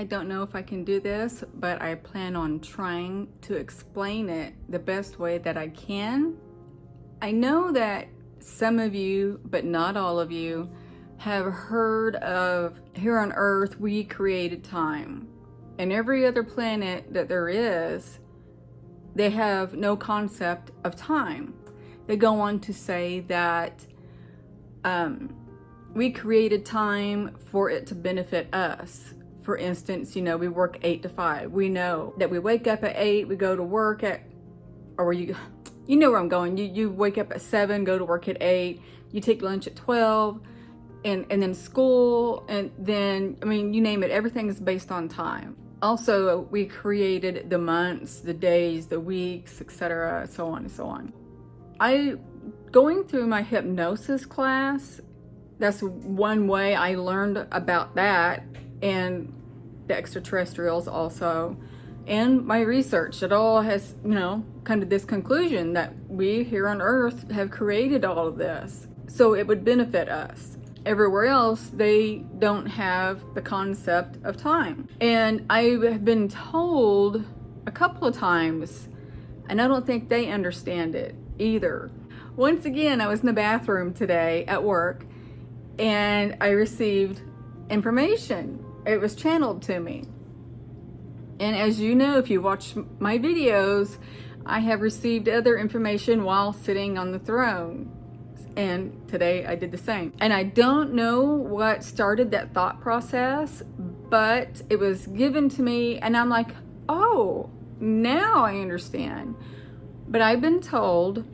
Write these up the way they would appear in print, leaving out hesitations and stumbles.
I don't know if I can do this, but I plan on trying to explain it the best way that I can. I know that some of you, but not all of you, have heard of here on Earth, we created time. And every other planet that there is, they have no concept of time. They go on to say that we created time for it to benefit us. For instance, we work 8 to 5. We know that we wake up at 8, we go to work at, or you know where I'm going. You wake up at 7, go to work at 8, you take lunch at 12, and then school, and then, you name it, everything is based on time. Also, we created the months, the days, the weeks, etc., so on and so on. Going through my hypnosis class, that's one way I learned about that, and the extraterrestrials also, and my research. It all has, kind of this conclusion that we here on Earth have created all of this, so it would benefit us. Everywhere else, they don't have the concept of time. And I have been told a couple of times, and I don't think they understand it either. Once again, I was in the bathroom today at work, and I received information. It was channeled to me. And as you know, if you watch my videos, I have received other information while sitting on the throne. And today I did the same. And I don't know what started that thought process, but it was given to me, and I'm like, oh, now I understand. But I've been told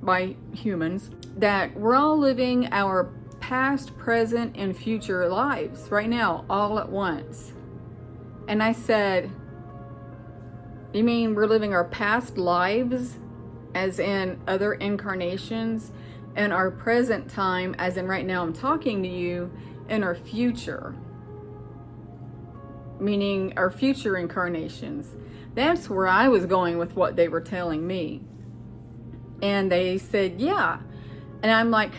by humans that we're all living our past, present, and future lives right now, all at once. And I said, you mean we're living our past lives, as in other incarnations, and our present time, as in right now I'm talking to you, and our future, meaning our future incarnations? That's where I was going with what they were telling me. And they said, yeah. And I'm like,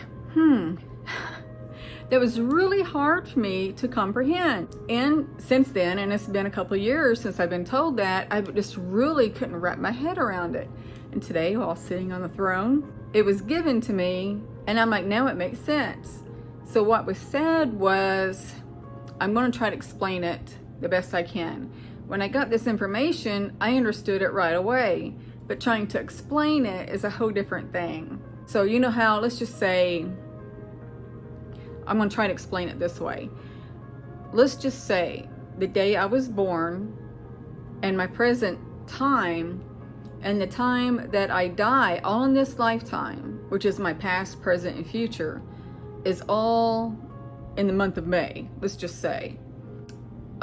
that was really hard for me to comprehend. And since then, and it's been a couple of years since I've been told that, I just really couldn't wrap my head around it. And today, while sitting on the throne, it was given to me, and I'm like, now it makes sense. So what was said was, I'm going to try to explain it the best I can. When I got this information, I understood it right away, but trying to explain it is a whole different thing. So you know how, let's just say, I'm going to try to explain it this way. Let's just say the day I was born and my present time and the time that I die, all in this lifetime, which is my past, present, and future, is all in the month of May, let's just say.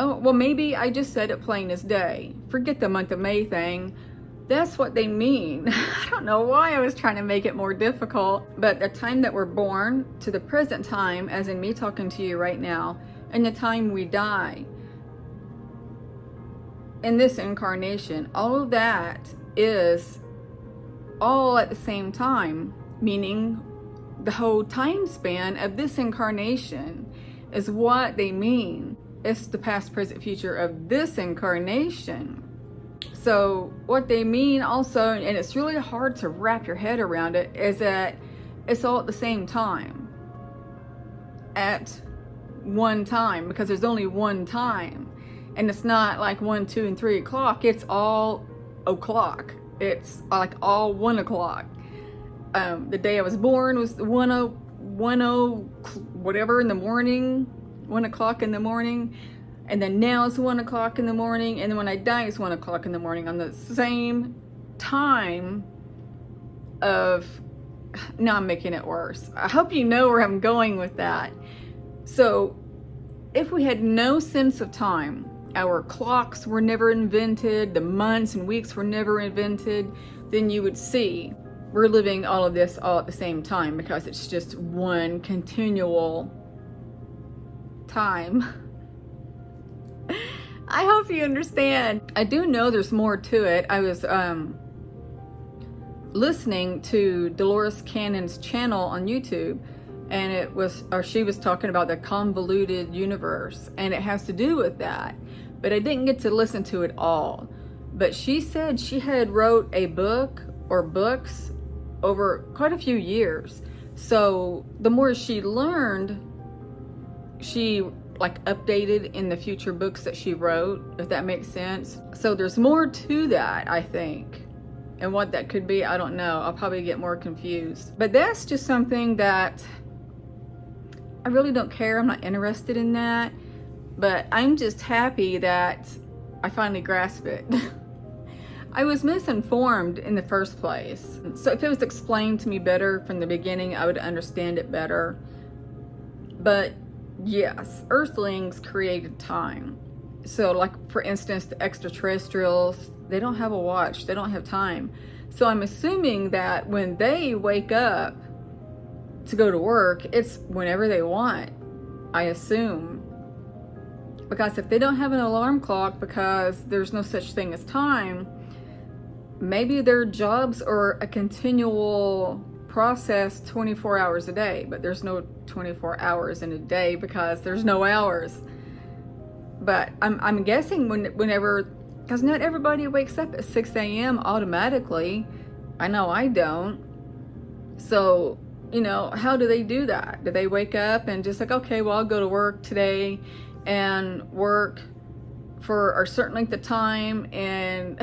Oh, well, maybe I just said it plain as day. Forget the month of May thing. That's what they mean. I don't know why I was trying to make it more difficult, but the time that we're born to the present time, as in me talking to you right now, and the time we die, in this incarnation, all of that is all at the same time, meaning the whole time span of this incarnation is what they mean. It's the past, present, future of this incarnation. So what they mean also, and it's really hard to wrap your head around it, is that it's all at the same time. At one time, because there's only one time. And it's not like 1, 2, and 3 o'clock. It's all o'clock. It's like all 1 o'clock. The day I was born was 1 whatever in the morning, 1 o'clock in the morning. And then now it's 1 o'clock in the morning. And then when I die, it's 1 o'clock in the morning on the same time of, now I'm making it worse. I hope you know where I'm going with that. So if we had no sense of time, our clocks were never invented, the months and weeks were never invented, then you would see we're living all of this all at the same time, because it's just one continual time. I hope you understand. I do know there's more to it. I was listening to Dolores Cannon's channel on YouTube, and she was talking about the convoluted universe, and it has to do with that. But I didn't get to listen to it all. But she said she had wrote a book or books over quite a few years. So the more she learned, she like updated in the future books that she wrote, if that makes sense. So there's more to that, I think. And what that could be, I don't know. I'll probably get more confused. But that's just something that I really don't care. I'm not interested in that. But I'm just happy that I finally grasp it. I was misinformed in the first place. So if it was explained to me better from the beginning, I would understand it better. But yes, Earthlings created time. So like, for instance, the extraterrestrials, they don't have a watch. They don't have time. So I'm assuming that when they wake up to go to work, it's whenever they want, I assume. Because if they don't have an alarm clock because there's no such thing as time, maybe their jobs are a continual process 24 hours a day, but there's no 24 hours in a day because there's no hours. But I'm guessing whenever, because not everybody wakes up at 6 a.m. automatically. I know I don't. So, you know, how do they do that? Do they wake up and just like, okay, well, I'll go to work today and work for a certain length of time, and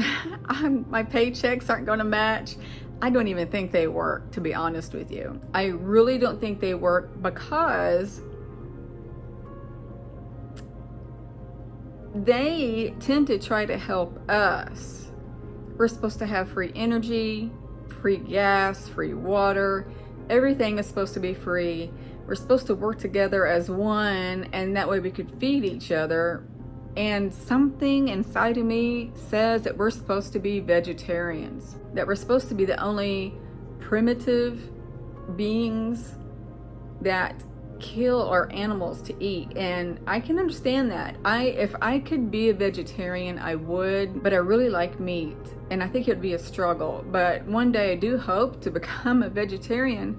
my paychecks aren't going to match? I don't even think they work, to be honest with you. I really don't think they work, because they tend to try to help us. We're supposed to have free energy, free gas, free water. Everything is supposed to be free. We're supposed to work together as one, and that way we could feed each other. And something inside of me says that we're supposed to be vegetarians, that we're supposed to be the only primitive beings that kill our animals to eat. And I can understand that. If I could be a vegetarian, I would, but I really like meat, and I think it would be a struggle. But one day I do hope to become a vegetarian,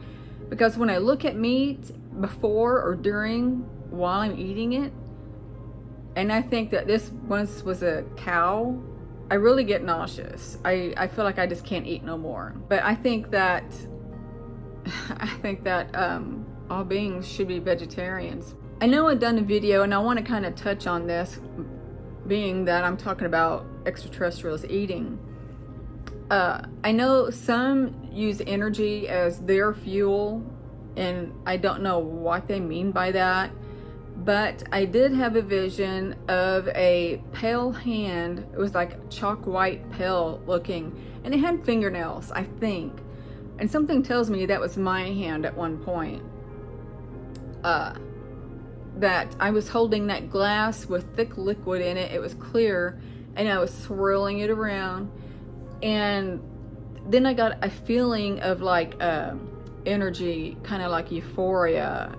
because when I look at meat before or during, while I'm eating it, and I think that this once was a cow, I really get nauseous. I feel like I just can't eat no more. But I think that all beings should be vegetarians. I know I've done a video, and I want to kind of touch on this, being that I'm talking about extraterrestrials eating. I know some use energy as their fuel, and I don't know what they mean by that. But I did have a vision of a pale hand. It was like chalk white pale looking, and it had fingernails, I think. And something tells me that was my hand at one point. That I was holding that glass with thick liquid in it. It was clear, and I was swirling it around. And then I got a feeling of like energy, kind of like euphoria,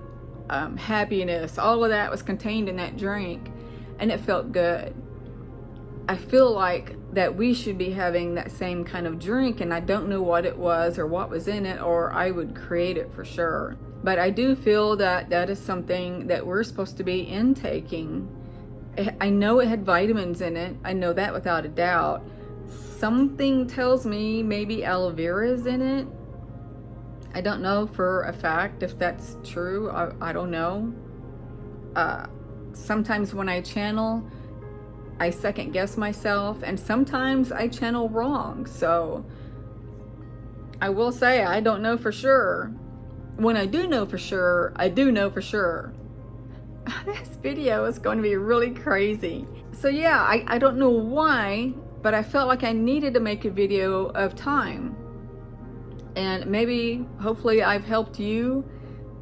happiness. All of that was contained in that drink, and it felt good. I feel like that we should be having that same kind of drink, and I don't know what it was or what was in it, or I would create it for sure. But I do feel that that is something that we're supposed to be intaking. I know it had vitamins in it. I know that without a doubt. Something tells me maybe aloe vera is in it. I don't know for a fact if that's true. I don't know. Sometimes when I channel, I second guess myself, and sometimes I channel wrong. So I will say I don't know for sure. When I do know for sure, I do know for sure. This video is going to be really crazy. So yeah, I don't know why, but I felt like I needed to make a video of time. And maybe, hopefully, I've helped you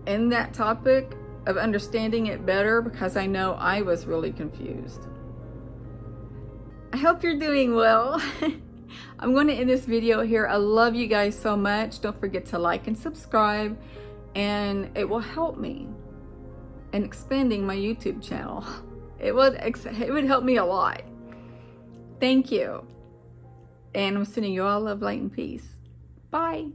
in that topic of understanding it better, because I know I was really confused. I hope you're doing well. I'm going to end this video here. I love you guys so much. Don't forget to like and subscribe, and it will help me in expanding my YouTube channel. It would help me a lot. Thank you. And I'm sending you all love, light, and peace. Bye.